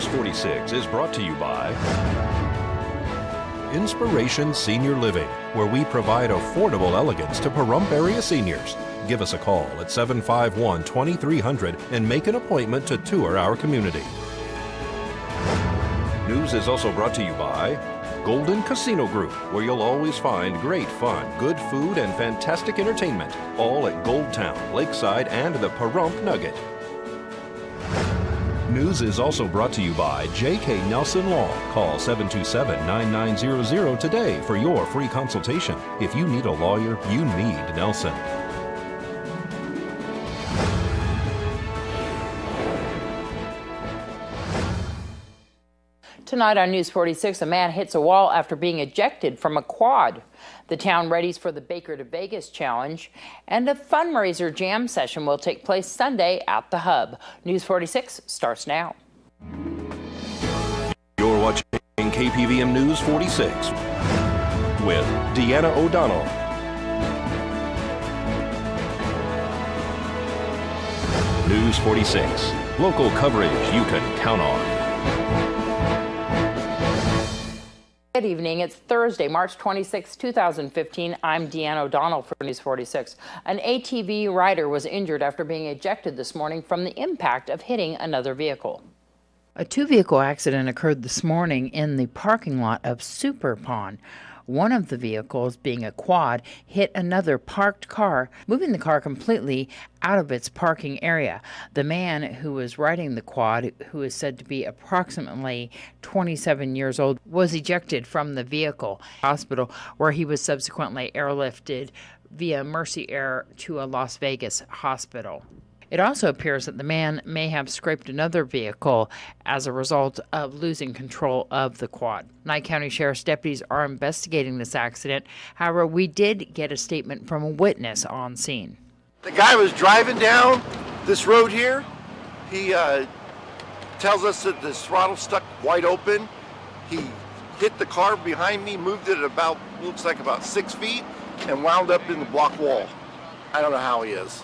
News 46 is brought to you by Inspiration Senior Living, where we provide affordable elegance to Pahrump area seniors. Give us a call at 751-2300 and make an appointment to tour our community. News is also brought to you by Golden Casino Group, where you'll always find great fun, good food, and fantastic entertainment, all at Gold Town, Lakeside, and the Pahrump Nugget. News is also brought to you by J.K. Nelson Law. Call 727-9900 today for your free consultation. If you need a lawyer, you need Nelson. Tonight on News 46, a man hits a wall after being ejected from a quad. The town readies for the Baker to Vegas challenge, and a fundraiser jam session will take place Sunday at the Hub. News 46 starts now. You're watching KPVM News 46 with Deanna O'Donnell. News 46, local coverage you can count on. Good evening. It's Thursday, March 26, 2015. I'm Deanna O'Donnell for News 46. An ATV rider was injured after being ejected this morning from the impact of hitting another vehicle. A two-vehicle accident occurred this morning in the parking lot of Super Pond. One of the vehicles, being a quad, hit another parked car, moving the car completely out of its parking area. The man who was riding the quad, who is said to be approximately 27 years old, was ejected from the vehicle hospital, where he was subsequently airlifted via Mercy Air to a Las Vegas hospital. It also appears that the man may have scraped another vehicle as a result of losing control of the quad. Nye County Sheriff's deputies are investigating this accident. However, we did get a statement from a witness on scene. The guy was driving down this road here. He tells us that the throttle stuck wide open. He hit the car behind me, moved it about, looks like about 6 feet, and wound up in the block wall. I don't know how he is.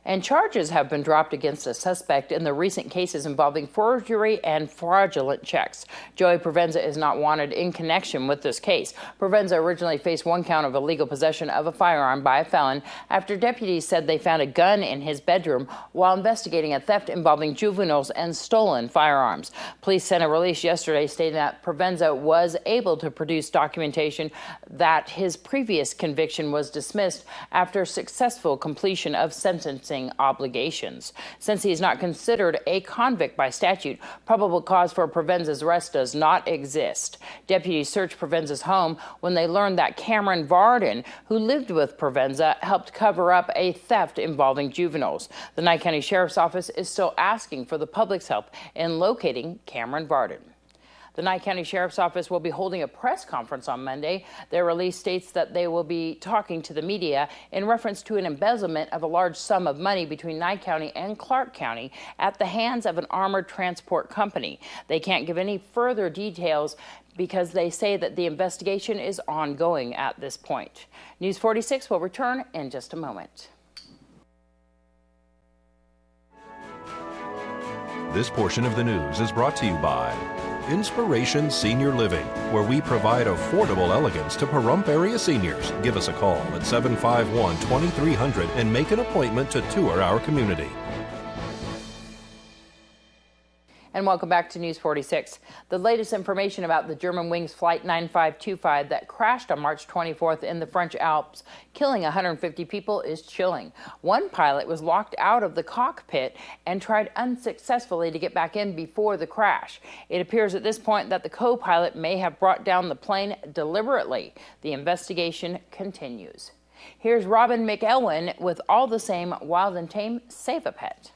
And charges have been dropped against a suspect in the recent cases involving forgery and fraudulent checks. Joey Provenza is not wanted in connection with this case. Provenza originally faced one count of illegal possession of a firearm by a felon after deputies said they found a gun in his bedroom while investigating a theft involving juveniles and stolen firearms. Police sent a release yesterday stating that Provenza was able to produce documentation that his previous conviction was dismissed after successful completion of sentencing obligations. Since he is not considered a convict by statute, probable cause for Provenza's arrest does not exist. Deputies searched Provenza's home when they learned that Cameron Varden, who lived with Provenza, helped cover up a theft involving juveniles. The Nye County Sheriff's Office is still asking for the public's help in locating Cameron Varden. The Nye County Sheriff's Office will be holding a press conference on Monday. Their release states that they will be talking to the media in reference to an embezzlement of a large sum of money between Nye County and Clark County at the hands of an armored transport company. They can't give any further details because they say that the investigation is ongoing at this point. News 46 will return in just a moment. This portion of the news is brought to you by Inspiration Senior Living, where we provide affordable elegance to Pahrump area seniors. Give us a call at 751-2300 and make an appointment to tour our community. And welcome back to News 46. The latest information about the Germanwings Flight 9525 that crashed on March 24th in the French Alps, killing 150 people, is chilling. One pilot was locked out of the cockpit and tried unsuccessfully to get back in before the crash. It appears at this point that the co-pilot may have brought down the plane deliberately. The investigation continues. Here's Robin McElwain with All the Same Wild and Tame, Save a Pet.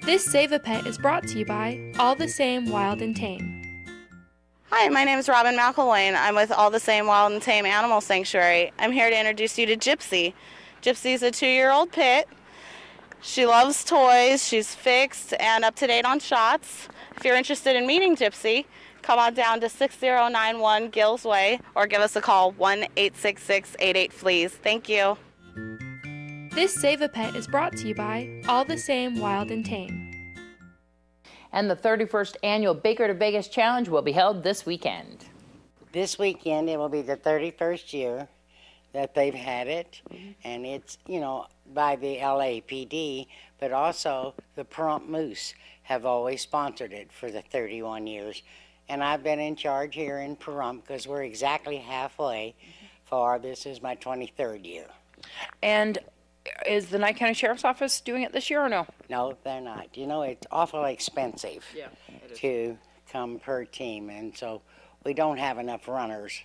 This Save a Pet is brought to you by All the Same Wild and Tame. Hi, my name is Robin McElwain. I'm with All the Same Wild and Tame Animal Sanctuary. I'm here to introduce you to Gypsy. Gypsy's a 2-year-old pit. She loves toys, she's fixed and up to date on shots. If you're interested in meeting Gypsy, come on down to 6091 Gills Way or give us a call, 1-866-88-FLEAS. Thank you. This Save a Pet is brought to you by All the Same Wild and Tame. And the 31st annual Baker to Vegas Challenge will be held this weekend. This weekend, it will be the 31st year that they've had it, and it's, you know, by the LAPD, but also the Pahrump Moose have always sponsored it for the 31 years. And I've been in charge here in Pahrump because we're exactly halfway for, this is my 23rd year. And is the Nye County Sheriff's Office doing it this year or no? No, they're not. You know, it's awfully expensive it is. to come per team, and so we don't have enough runners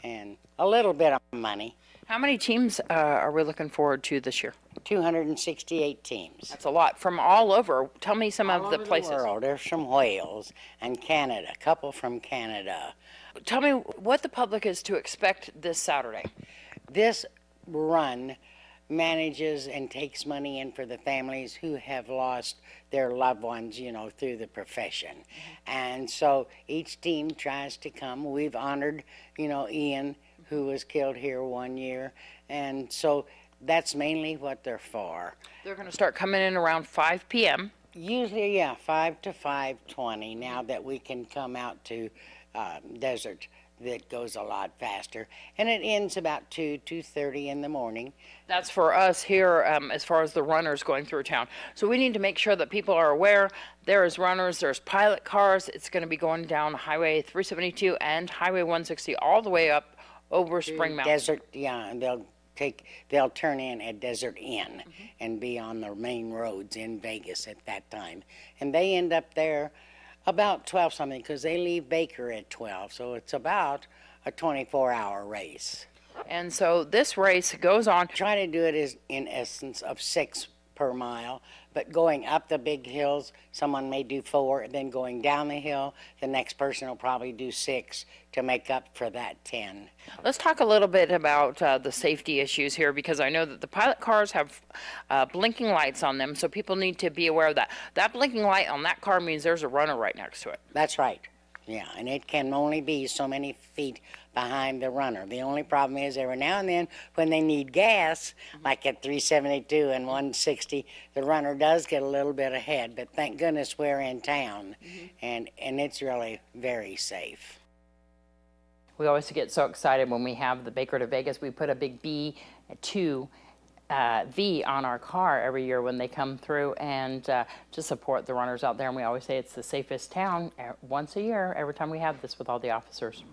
and a little bit of money. How many teams are we looking forward to this year? 268 teams. That's a lot from all over. Tell me some All of the over places. The world. There's from Wales and Canada, a couple from Canada. Tell me what the public is to expect this Saturday. This run manages and takes money in for the families who have lost their loved ones, you know, through the profession. And so each team tries to come. We've honored, you know, Ian, who was killed here one year. And so that's mainly what they're for. They're going to start coming in around 5 p.m. Usually, yeah, 5 to 5:20 now that we can come out to desert. That goes a lot faster, and it ends about 2:30 in the morning. That's for us here as far as the runners going through town. So we need to make sure that people are aware there is runners, there's pilot cars. It's going to be going down Highway 372 and Highway 160 all the way up over Spring Mountain. Desert, yeah, and they'll turn in at Desert Inn and be on the main roads in Vegas at that time, and they end up there about 12 something because they leave Baker at 12, so it's about a 24-hour race. And so this race goes on. Try to do it is in essence of 6 per mile, but going up the big hills, someone may do 4, and then going down the hill, the next person will probably do 6 to make up for that 10. Let's talk a little bit about the safety issues here, because I know that the pilot cars have blinking lights on them, so people need to be aware of that. That blinking light on that car means there's a runner right next to it. That's right. Yeah, and it can only be so many feet behind the runner. The only problem is every now and then when they need gas, like at 372 and 160, the runner does get a little bit ahead, but thank goodness we're in town, and it's really very safe. We always get so excited when we have the Baker to Vegas. We put a big B2 V on our car every year when they come through, and to support the runners out there. And we always say it's the safest town once a year every time we have this with all the officers.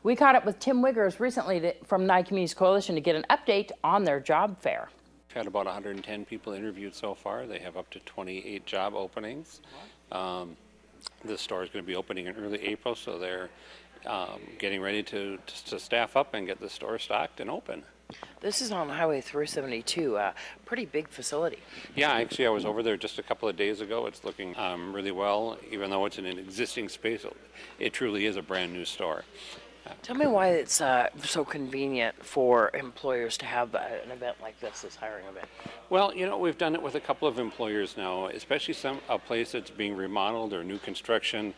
We caught up with Tim Wiggers recently from Nye Communities Coalition to get an update on their job fair. We've had about 110 people interviewed so far. They have up to 28 job openings. The store is going to be opening in early April, so they're getting ready to staff up and get the store stocked and open. This is on Highway 372, a pretty big facility. Yeah, actually I was over there just a couple of days ago. It's looking really well. Even though it's in an existing space, it truly is a brand new store. Tell me why it's so convenient for employers to have an event like this hiring event. Well, you know, we've done it with a couple of employers now, especially a place that's being remodeled or new construction.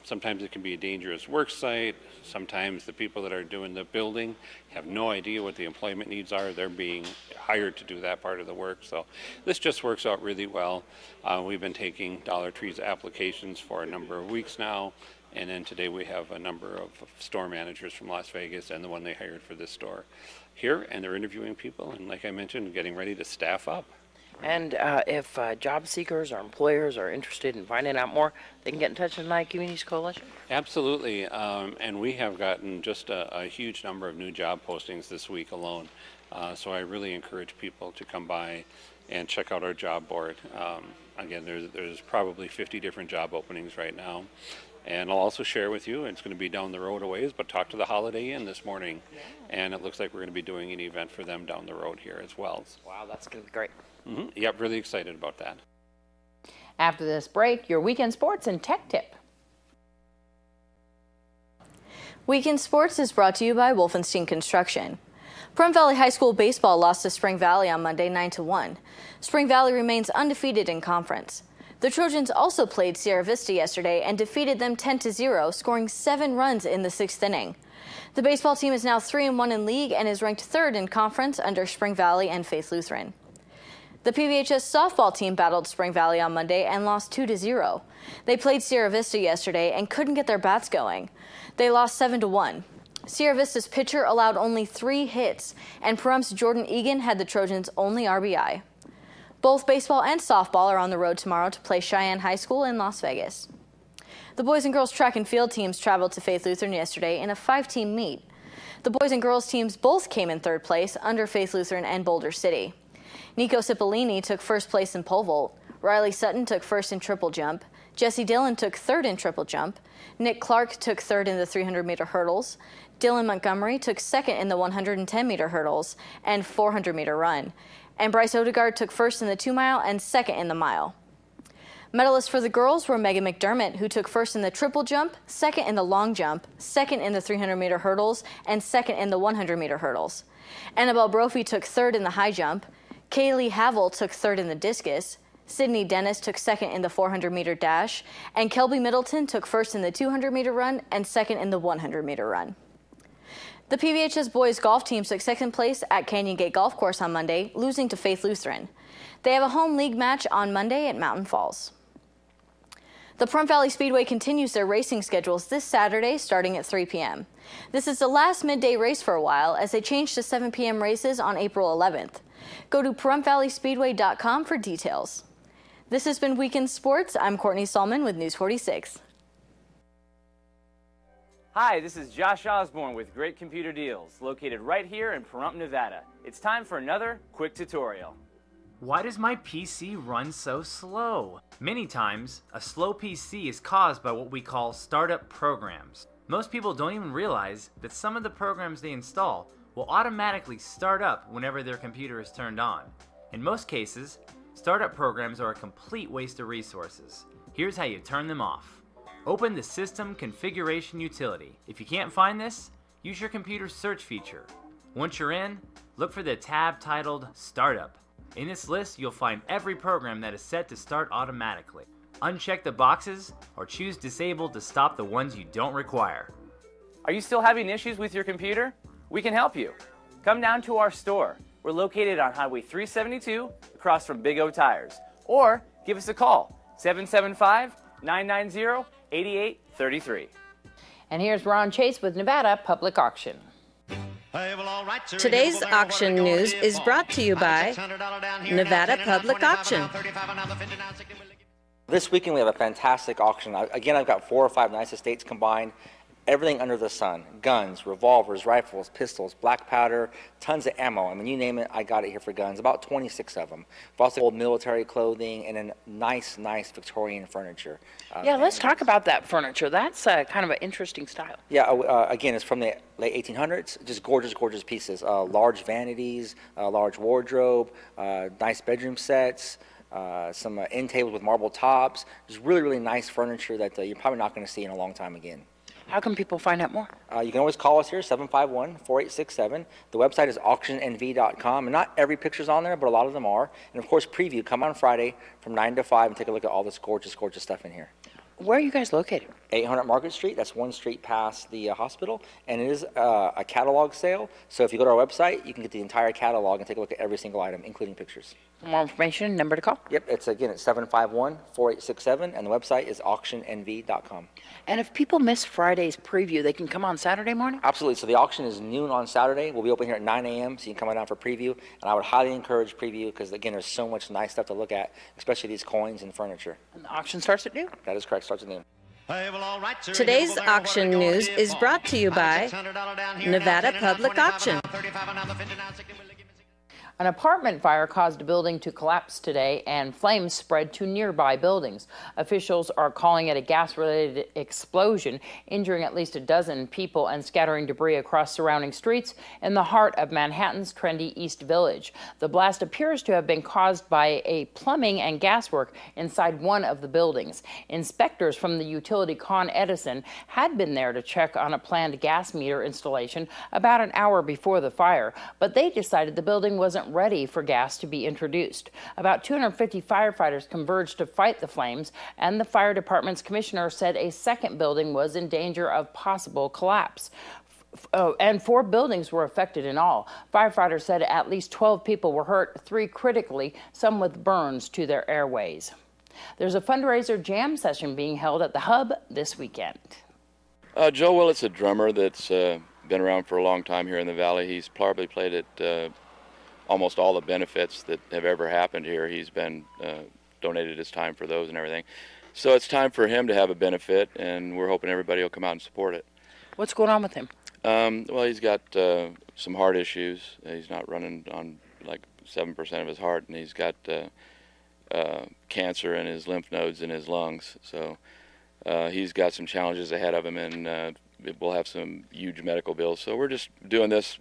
Sometimes it can be a dangerous work site. Sometimes the people that are doing the building have no idea what the employment needs are. They're being hired to do that part of the work. So this just works out really well. We've been taking Dollar Tree's applications for a number of weeks now. And then today we have a number of store managers from Las Vegas and the one they hired for this store here. And they're interviewing people. And like I mentioned, getting ready to staff up. And if job seekers or employers are interested in finding out more, they can get in touch with Nye Communities Coalition? Absolutely. And we have gotten just a huge number of new job postings this week alone. So I really encourage people to come by and check out our job board. Again, there's probably 50 different job openings right now. And I'll also share with you, it's going to be down the road a ways, but talk to the Holiday Inn this morning. And it looks like we're going to be doing an event for them down the road here as well. Wow, that's going to be great. Yep, really excited about that. After this break, your weekend sports and tech tip. Weekend Sports is brought to you by Wolfenstein Construction. Pahrump Valley High School baseball lost to Spring Valley on Monday 9-1. Spring Valley remains undefeated in conference. The Trojans also played Sierra Vista yesterday and defeated them 10-0, scoring 7 runs in the 6th inning. The baseball team is now 3-1 in league and is ranked 3rd in conference under Spring Valley and Faith Lutheran. The PVHS softball team battled Spring Valley on Monday and lost 2-0. They played Sierra Vista yesterday and couldn't get their bats going. They lost 7-1. Sierra Vista's pitcher allowed only 3 hits, and Pahrum's Jordan Egan had the Trojans' only RBI. Both baseball and softball are on the road tomorrow to play Cheyenne High School in Las Vegas. The boys and girls track and field teams traveled to Faith Lutheran yesterday in a 5-team meet. The boys and girls teams both came in 3rd place under Faith Lutheran and Boulder City. Nico Cipollini took 1st place in pole vault. Riley Sutton took 1st in triple jump. Jesse Dillon took 3rd in triple jump. Nick Clark took 3rd in the 300-meter hurdles. Dylan Montgomery took 2nd in the 110-meter hurdles and 400-meter run. And Bryce Odegaard took 1st in the 2-mile and 2nd in the mile. Medalists for the girls were Megan McDermott, who took 1st in the triple jump, 2nd in the long jump, 2nd in the 300-meter hurdles, and 2nd in the 100-meter hurdles. Annabelle Brophy took 3rd in the high jump. Kaylee Havel took 3rd in the discus. Sydney Dennis took 2nd in the 400-meter dash. And Kelby Middleton took 1st in the 200-meter run and 2nd in the 100-meter run. The PVHS boys golf team took 2nd place at Canyon Gate Golf Course on Monday, losing to Faith Lutheran. They have a home league match on Monday at Mountain Falls. The Pahrump Valley Speedway continues their racing schedules this Saturday starting at 3 p.m. This is the last midday race for a while as they change to 7 p.m. races on April 11th. Go to PaHrumpValleySpeedway.com for details. This has been Weekend Sports. I'm Courtney Solman with News 46. Hi, this is Josh Osborne with Great Computer Deals, located right here in Pahrump, Nevada. It's time for another quick tutorial. Why does my PC run so slow? Many times, a slow PC is caused by what we call startup programs. Most people don't even realize that some of the programs they install will automatically start up whenever their computer is turned on. In most cases, startup programs are a complete waste of resources. Here's how you turn them off. Open the System Configuration utility. If you can't find this, use your computer's search feature. Once you're in, look for the tab titled Startup. In this list, you'll find every program that is set to start automatically. Uncheck the boxes or choose Disable to stop the ones you don't require. Are you still having issues with your computer? We can help you. Come down to our store. We're located on Highway 372 across from Big O Tires. Or give us a call, 775-990-8833. And here's Ron Chase with Nevada Public Auction. Today's auction news is brought to you by Nevada Public Auction. This weekend we have a fantastic auction. Again, I've got 4 or 5 nice estates combined. Everything under the sun. Guns, revolvers, rifles, pistols, black powder, tons of ammo. I mean, you name it, I got it here for guns. About 26 of them. We've also old military clothing and then nice Victorian furniture. Yeah, let's talk about that furniture. That's kind of an interesting style. Yeah, again, it's from the late 1800s. Just gorgeous, gorgeous pieces. Large vanities, large wardrobe, nice bedroom sets. Some end tables with marble tops. Just really, really nice furniture that you're probably not going to see in a long time again. How can people find out more? You can always call us here, 751-4867. The website is auctionnv.com, and not every picture's on there, but a lot of them are. And of course, preview. Come on Friday from 9 to 5 and take a look at all this gorgeous, gorgeous stuff in here. Where are you guys located? 800 Market Street. That's one street past the hospital, and it is a catalog sale. So if you go to our website, you can get the entire catalog and take a look at every single item, including pictures. For more information, number to call? Yep, it's 751-4867, and the website is auctionnv.com. And if people miss Friday's preview, they can come on Saturday morning? Absolutely. So the auction is noon on Saturday. We'll be open here at 9 a.m., so you can come on down for preview. And I would highly encourage preview because, again, there's so much nice stuff to look at, especially these coins and furniture. And the auction starts at noon? That is correct. Starts at noon. Today's auction news is brought to you by Nevada Public Auction. An apartment fire caused a building to collapse today and flames spread to nearby buildings. Officials are calling it a gas-related explosion, injuring at least a dozen people and scattering debris across surrounding streets in the heart of Manhattan's trendy East Village. The blast appears to have been caused by a plumbing and gas work inside one of the buildings. Inspectors from the utility Con Edison had been there to check on a planned gas meter installation about an hour before the fire, but they decided the building wasn't ready for gas to be introduced. About 250 firefighters converged to fight the flames, and the fire department's commissioner said a second building was in danger of possible collapse. and 4 buildings were affected in all. Firefighters said at least 12 people were hurt, 3 critically, some with burns to their airways. There's a fundraiser jam session being held at the Hub this weekend. Joe Willett's a drummer that's been around for a long time here in the Valley. He's probably played at almost all the benefits that have ever happened here. He's been donated his time for those and everything. So it's time for him to have a benefit, and we're hoping everybody will come out and support it. What's going on with him? Well, he's got some heart issues. He's not running on like 7% of his heart, and he's got cancer in his lymph nodes in his lungs. So he's got some challenges ahead of him, and we'll have some huge medical bills. So we're just doing this.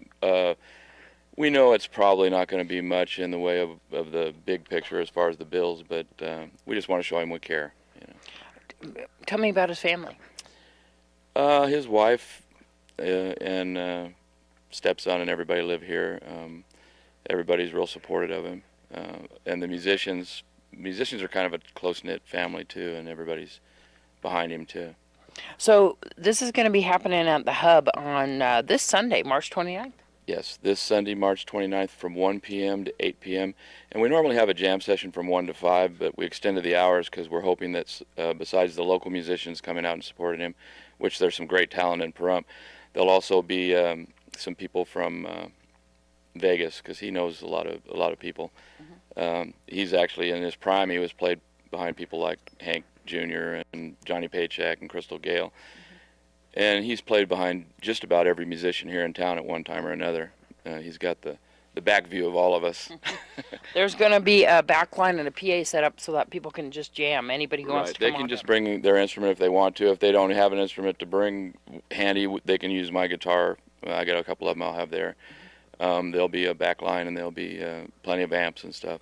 We know it's probably not going to be much in the way of the big picture as far as the bills, but we just want to show him we care. Tell me about his family. His wife and stepson and everybody live here. Everybody's real supportive of him, and the musicians are kind of a close-knit family too, and everybody's behind him too. So this is going to be happening at the Hub on this Sunday, March 29th? Yes, this Sunday, March 29th from 1 p.m. to 8 p.m. And we normally have a jam session from 1 to 5, but we extended the hours because we're hoping that besides the local musicians coming out and supporting him, which there's some great talent in Pahrump, there'll also be some people from Vegas, because he knows a lot of people. Mm-hmm. He's actually in his prime. He was played behind people like Hank Jr. and Johnny Paycheck and Crystal Gale. Mm-hmm. And he's played behind just about every musician here in town at one time or another. He's got the back view of all of us. There's going to be a back line and a PA set up so that people can just jam. Anybody who wants to come They can just bring their instrument if they want to. If they don't have an instrument to bring handy, they can use my guitar. I got a couple of them I'll have there. There'll be a back line, and there'll be plenty of amps and stuff.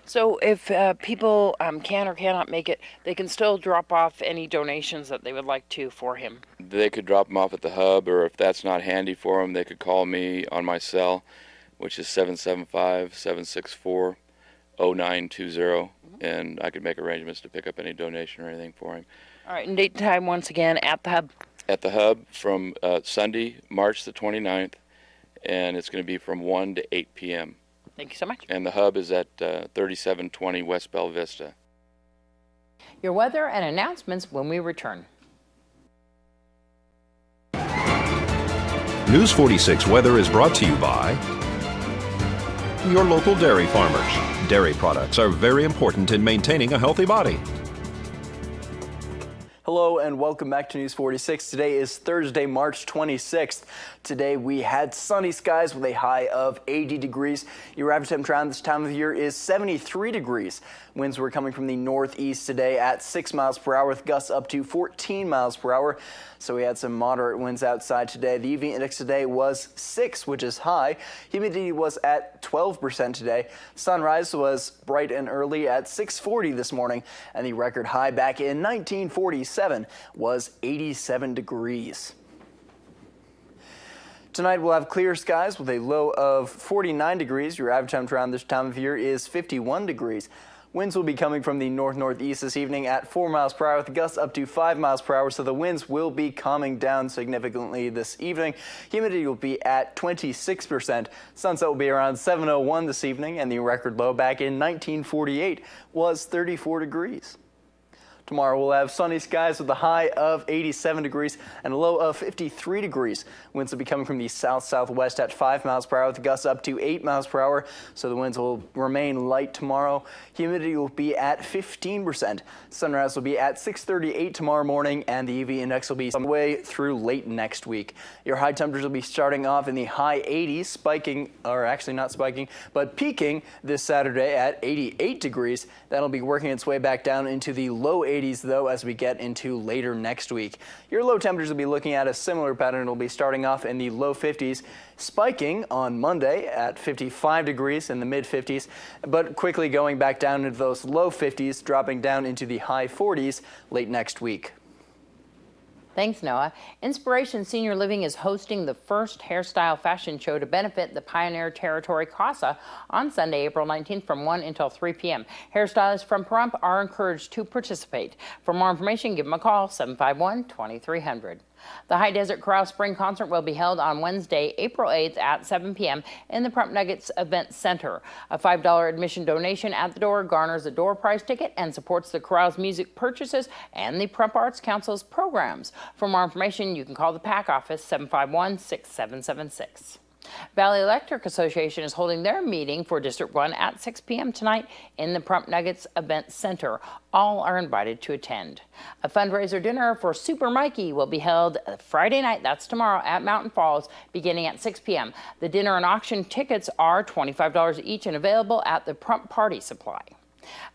So if people can or cannot make it, they can still drop off any donations that they would like to for him. They could drop them off at the Hub, or if that's not handy for them, they could call me on my cell, which is 775-764-0920, and I could make arrangements to pick up any donation or anything for him. All right, and date and time once again at the Hub? At the Hub from Sunday, March the 29th, and it's going to be from 1 to 8 p.m. Thank you so much. And the Hub is at 3720 West Bell Vista. Your weather and announcements when we return. News 46 weather is brought to you by your local dairy farmers. Dairy products are very important in maintaining a healthy body. Hello and welcome back to News 46. Today is Thursday, March 26th. Today we had sunny skies with a high of 80 degrees. Your average temperature around this time of year is 73 degrees. Winds were coming from the northeast today at 6 miles per hour with gusts up to 14 miles per hour. So we had some moderate winds outside today. The UV index today was 6, which is high. Humidity was at 12% today. Sunrise was bright and early at 6:40 this morning, and the record high back in 1947 was 87 degrees. Tonight we'll have clear skies with a low of 49 degrees. Your average temperature around this time of year is 51 degrees. Winds will be coming from the north-northeast this evening at 4 miles per hour with gusts up to 5 miles per hour, so the winds will be calming down significantly this evening. Humidity will be at 26%. Sunset will be around 7:01 this evening, and the record low back in 1948 was 34 degrees. Tomorrow we'll have sunny skies with a high of 87 degrees and a low of 53 degrees. Winds will be coming from the south-southwest at 5 miles per hour with gusts up to 8 miles per hour, so the winds will remain light tomorrow. Humidity will be at 15%. Sunrise will be at 6:38 tomorrow morning, and the UV index will be some way through late next week. Your high temperatures will be starting off in the high 80s, spiking, or actually not spiking, but peaking this Saturday at 88 degrees. That'll be working its way back down into the low 80s, though, as we get into later next week. Your low temperatures will be looking at a similar pattern. It'll be starting off in the low 50s, spiking on Monday at 55 degrees in the mid-50s, but quickly going back down into those low 50s, dropping down into the high 40s late next week. Thanks, Noah. Inspiration Senior Living is hosting the first hairstyle fashion show to benefit the Pioneer Territory CASA on Sunday, April 19th from 1 until 3 p.m. Hairstylists from Pahrump are encouraged to participate. For more information, give them a call, 751-2300. The High Desert Corral Spring Concert will be held on Wednesday, April 8th at 7 p.m. in the Prump Nuggets Event Center. A $5 admission donation at the door garners a door prize ticket and supports the corral's music purchases and the Prump Arts Council's programs. For more information, you can call the PAC office 751-6776. Valley Electric Association is holding their meeting for District 1 at 6 p.m. tonight in the Prump Nuggets Event Center. All are invited to attend. A fundraiser dinner for Super Mikey will be held Friday night, that's tomorrow, at Mountain Falls, beginning at 6 p.m. The dinner and auction tickets are $25 each and available at the Prump Party Supply.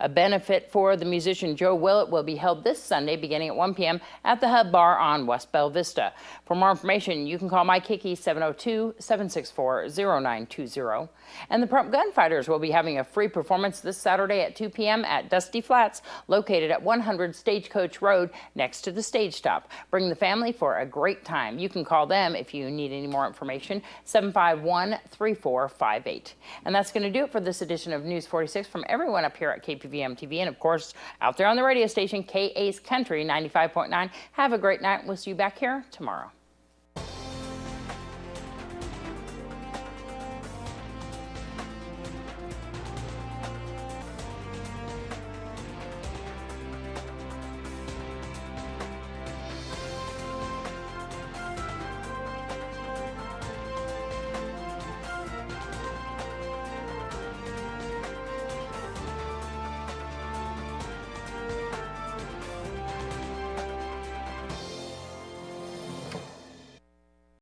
A benefit for the musician Joe Willett will be held this Sunday beginning at 1 p.m. at the Hub Bar on West Bell Vista. For more information, you can call Mike Hickey 702-764-0920. And the Prump Gunfighters will be having a free performance this Saturday at 2 p.m. at Dusty Flats, located at 100 Stagecoach Road next to the stage stop. Bring the family for a great time. You can call them if you need any more information, 751-3458. And that's going to do it for this edition of News 46 from everyone up here at KPVM-TV and, of course, out there on the radio station, KA's Country 95.9. Have a great night. We'll see you back here tomorrow.